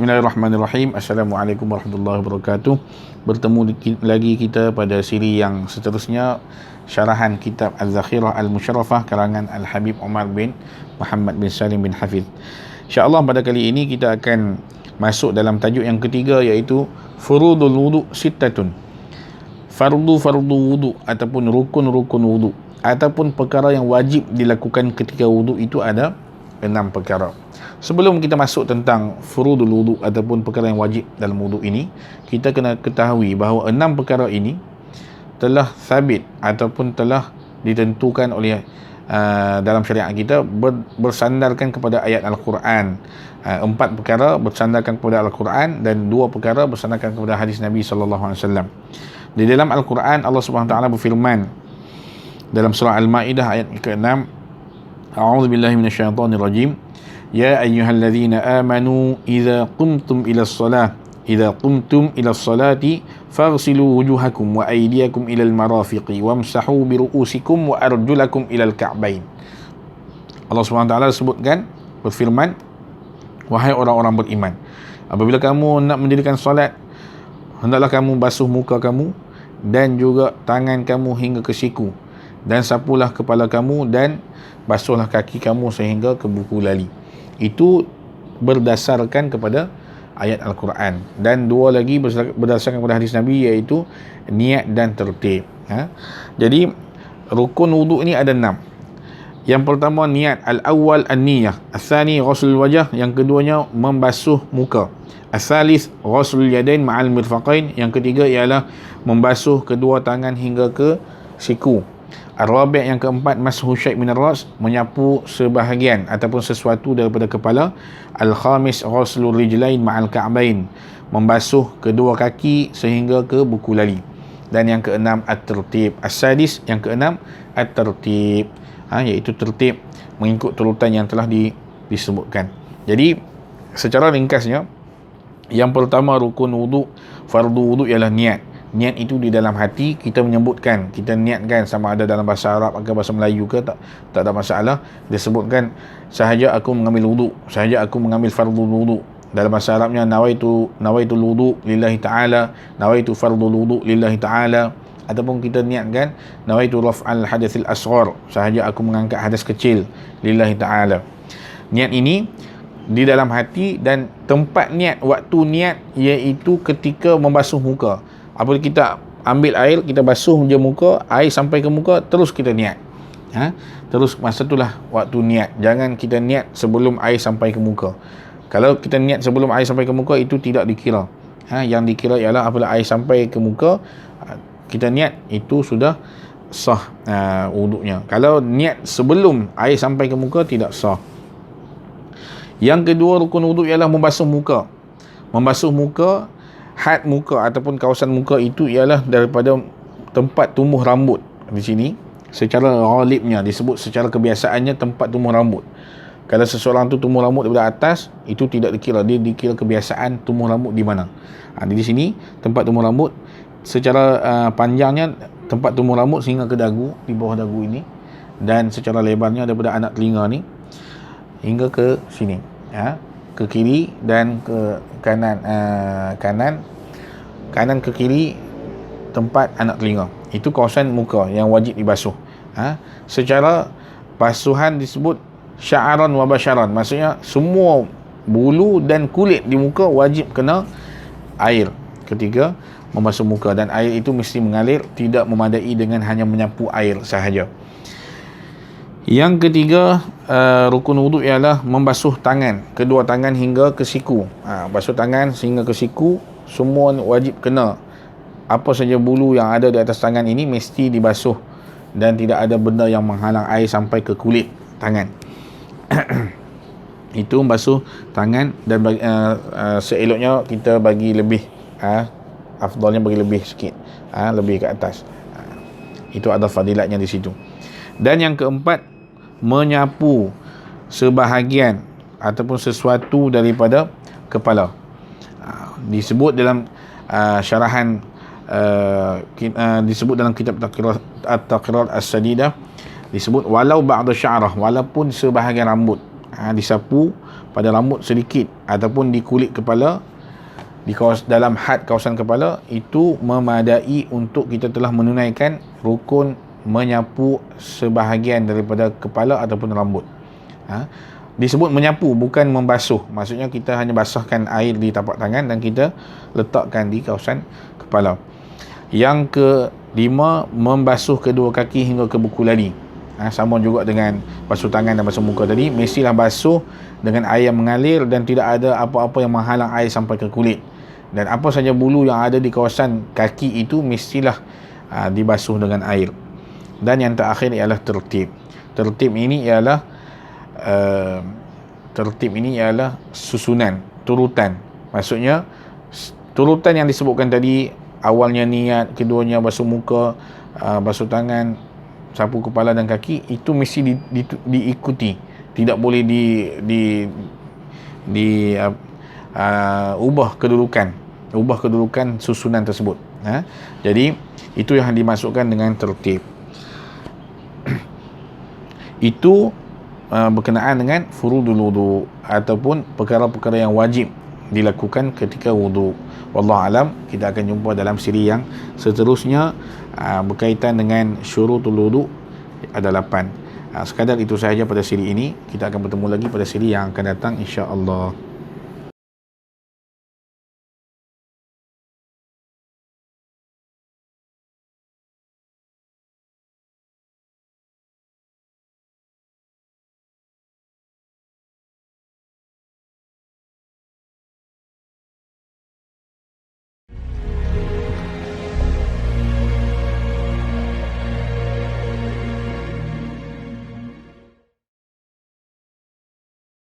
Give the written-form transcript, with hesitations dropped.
Bismillahirrahmanirrahim. Assalamualaikum warahmatullahi wabarakatuh. Bertemu lagi kita pada siri yang seterusnya, syarahan kitab Al-Zakhirah Al-Musharrafah karangan Al-Habib Umar bin Muhammad bin Salim bin Hafidh. InsyaAllah pada kali ini kita akan masuk dalam tajuk yang ketiga, iaitu Furudul Wudu Sittatun. Fardu wudu ataupun rukun wudu ataupun perkara yang wajib dilakukan ketika wudu itu ada 6 perkara. Sebelum kita masuk tentang furudul wudu ataupun perkara yang wajib dalam wudu ini, kita kena ketahui bahawa 6 perkara ini telah sabit ataupun telah ditentukan oleh dalam syariat kita bersandarkan kepada ayat Al-Quran. 4 perkara bersandarkan kepada Al-Quran dan 2 perkara bersandarkan kepada hadis Nabi SAW. Di dalam Al-Quran, Allah SWT berfirman dalam surah Al-Ma'idah ayat ke-6, A'udzubillahi minasyaitonirrajim. Ya ayyuhalladzina amanu idza qumtum ila sholati faghsilu wujuhakum wa aydiyakum ila al-marafiqi wamsahu bi ru'usikum wa arjulakum ila al-ka'bain. Allah SWT sebutkan, berfirman, wahai orang-orang beriman, apabila kamu nak mendirikan solat, hendaklah kamu basuh muka kamu dan juga tangan kamu hingga ke siku, dan sapulah kepala kamu dan basuhlah kaki kamu sehingga ke buku lali. Itu berdasarkan kepada ayat Al-Quran. Dan 2 lagi berdasarkan kepada hadis Nabi, iaitu niat dan tertib. Jadi rukun wudu ni ada 6. Yang pertama niat. Al-awwal an-niyah, al-thani ghuslul wajah, yang keduanya membasuh muka, al-thalith ghuslul yadain ma'al mirfaqain, yang ketiga ialah membasuh kedua tangan hingga ke siku. Ar-rabi', yang keempat, mashu syai' minar ras, menyapu sebahagian ataupun sesuatu daripada kepala. Al-khamis ghuslul rijlain ma'al ka'bain, membasuh kedua kaki sehingga ke buku lali. Dan yang keenam at-tertib. As-sadis, yang keenam at-tertib, iaitu tertib mengikut turutan yang telah disebutkan. Jadi secara ringkasnya, yang pertama rukun wudu, fardu wudu ialah niat. Niat itu di dalam hati, kita menyebutkan, kita niatkan, sama ada dalam bahasa Arab atau bahasa Melayu ke, tak ada masalah. Dia sebutkan, sahaja aku mengambil wudu, sahaja aku mengambil fardul wudu. Dalam bahasa Arabnya, nawaitu wudu lillahi ta'ala, nawaitu fardul wudu lillahi ta'ala. Ataupun kita niatkan, nawaitu raf'al hadathil asghar, sahaja aku mengangkat hadas kecil lillahi ta'ala. Niat ini di dalam hati, dan tempat niat, waktu niat, iaitu ketika membasuh muka. Apabila kita ambil air, kita basuh je muka, air sampai ke muka, terus kita niat. Terus masa itulah waktu niat. Jangan kita niat sebelum air sampai ke muka. Kalau kita niat sebelum air sampai ke muka, itu tidak dikira. Yang dikira ialah apabila air sampai ke muka, kita niat, itu sudah sah wudunya. Kalau niat sebelum air sampai ke muka, tidak sah. Yang kedua rukun wudu ialah membasuh muka. Membasuh muka, had muka ataupun kawasan muka itu ialah daripada tempat tumbuh rambut. Di sini secara ghalibnya disebut, secara kebiasaannya tempat tumbuh rambut. Kalau seseorang tu tumbuh rambut daripada atas, itu tidak dikira, dia dikira kebiasaan tumbuh rambut di mana. Di sini tempat tumbuh rambut, secara panjangnya tempat tumbuh rambut sehingga ke dagu, di bawah dagu ini, dan secara lebarnya daripada anak telinga ni hingga ke sini, ke kiri dan ke kanan, kanan ke kiri tempat anak telinga. Itu kawasan muka yang wajib dibasuh. Secara basuhan disebut sya'aran wa basyaran, maksudnya semua bulu dan kulit di muka wajib kena air ketika membasuh muka, dan air itu mesti mengalir, tidak memadai dengan hanya menyapu air sahaja. Yang ketiga rukun wudu ialah membasuh tangan, kedua tangan hingga ke siku. Basuh tangan sehingga ke siku, semua wajib kena. Apa saja bulu yang ada di atas tangan ini mesti dibasuh, dan tidak ada benda yang menghalang air sampai ke kulit tangan. Itu membasuh tangan. Dan seeloknya kita bagi lebih, afdalnya bagi lebih sikit, lebih ke atas. Itu ada fadilatnya di situ. Dan yang keempat, menyapu sebahagian ataupun sesuatu daripada kepala. Disebut dalam syarahan, disebut dalam kitab At-Taqrirat As-Sadidah, disebut walau ba'da sya'rah, walaupun sebahagian rambut. Disapu pada rambut sedikit ataupun di kulit kepala, dalam had kawasan kepala, itu memadai untuk kita telah menunaikan rukun menyapu sebahagian daripada kepala ataupun rambut. Disebut menyapu, bukan membasuh. Maksudnya kita hanya basahkan air di tapak tangan dan kita letakkan di kawasan kepala. Yang kelima, membasuh kedua kaki hingga ke buku ladi. Sama juga dengan basuh tangan dan basuh muka tadi, mestilah basuh dengan air yang mengalir dan tidak ada apa-apa yang menghalang air sampai ke kulit. Dan apa saja bulu yang ada di kawasan kaki itu mestilah dibasuh dengan air. Dan yang terakhir ialah tertib. Tertib ini ialah susunan, turutan. Maksudnya turutan yang disebutkan tadi, awalnya niat, keduanya basuh muka, basuh tangan, sapu kepala dan kaki, itu mesti diikuti. Tidak boleh ubah kedudukan susunan tersebut. Jadi itu yang dimasukkan dengan tertib. Itu berkenaan dengan furudul wudu ataupun perkara-perkara yang wajib dilakukan ketika wudu. Wallahu alam, kita akan jumpa dalam siri yang seterusnya berkaitan dengan syurutul wudu, ada 8. Sekadar itu sahaja pada siri ini. Kita akan bertemu lagi pada siri yang akan datang, insya-Allah.